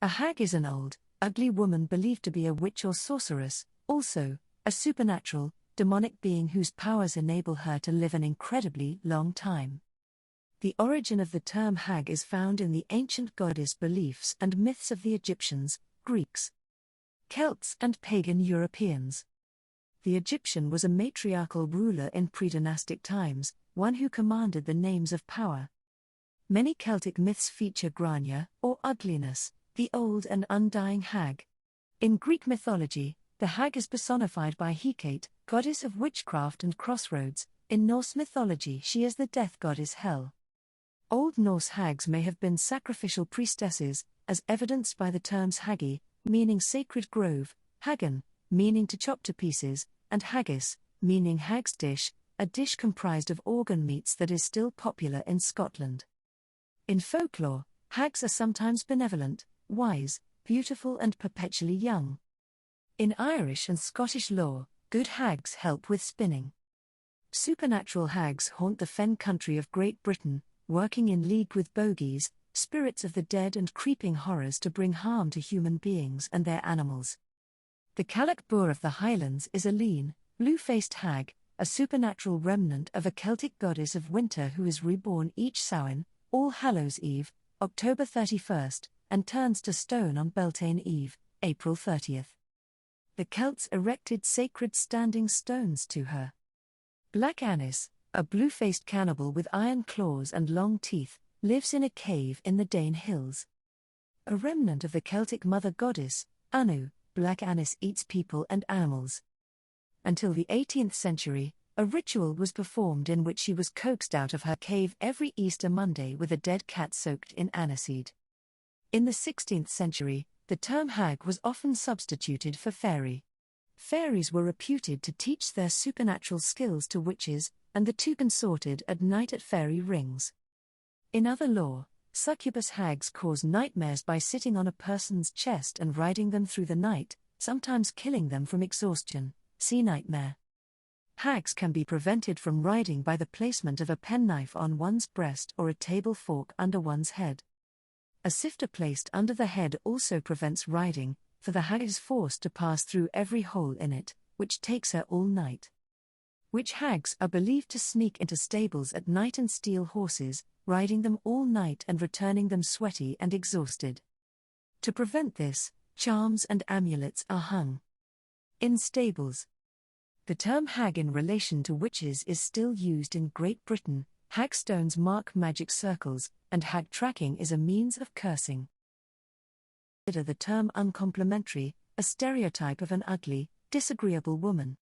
A hag is an old, ugly woman believed to be a witch or sorceress, also, a supernatural, demonic being whose powers enable her to live an incredibly long time. The origin of the term hag is found in the ancient goddess beliefs and myths of the Egyptians, Greeks, Celts, and pagan Europeans. The Egyptian was a matriarchal ruler in predynastic times, one who commanded the names of power. Many Celtic myths feature Gráinne, or ugliness, the old and undying hag. In Greek mythology, the hag is personified by Hecate, goddess of witchcraft and crossroads. In Norse mythology, she is the death goddess Hel. Old Norse hags may have been sacrificial priestesses, as evidenced by the terms hagi, meaning sacred grove, haggen, meaning to chop to pieces, and haggis, meaning hag's dish, a dish comprised of organ meats that is still popular in Scotland. In folklore, hags are sometimes benevolent, wise, beautiful, and perpetually young. In Irish and Scottish lore, good hags help with spinning. Supernatural hags haunt the fen country of Great Britain, working in league with bogies, spirits of the dead, and creeping horrors to bring harm to human beings and their animals. The Cailleach Búir of the Highlands is a lean, blue-faced hag, a supernatural remnant of a Celtic goddess of winter who is reborn each Samhain, All Hallows' Eve, October 31st, and turns to stone on Beltane Eve, April 30th. The Celts erected sacred standing stones to her. Black Annis, a blue-faced cannibal with iron claws and long teeth, lives in a cave in the Dane Hills. A remnant of the Celtic mother goddess, Anu, Black Annis eats people and animals. Until the 18th century, a ritual was performed in which she was coaxed out of her cave every Easter Monday with a dead cat soaked in aniseed. In the 16th century, the term hag was often substituted for fairy. Fairies were reputed to teach their supernatural skills to witches, and the two consorted at night at fairy rings. In other lore, succubus hags cause nightmares by sitting on a person's chest and riding them through the night, sometimes killing them from exhaustion. See nightmare. Hags can be prevented from riding by the placement of a penknife on one's breast or a table fork under one's head. A sifter placed under the head also prevents riding, for the hag is forced to pass through every hole in it, which takes her all night. Witch hags are believed to sneak into stables at night and steal horses, riding them all night and returning them sweaty and exhausted. To prevent this, charms and amulets are hung in stables. The term hag in relation to witches is still used in Great Britain. Hagstones mark magic circles, and hag tracking is a means of cursing. Consider the term uncomplimentary, a stereotype of an ugly, disagreeable woman.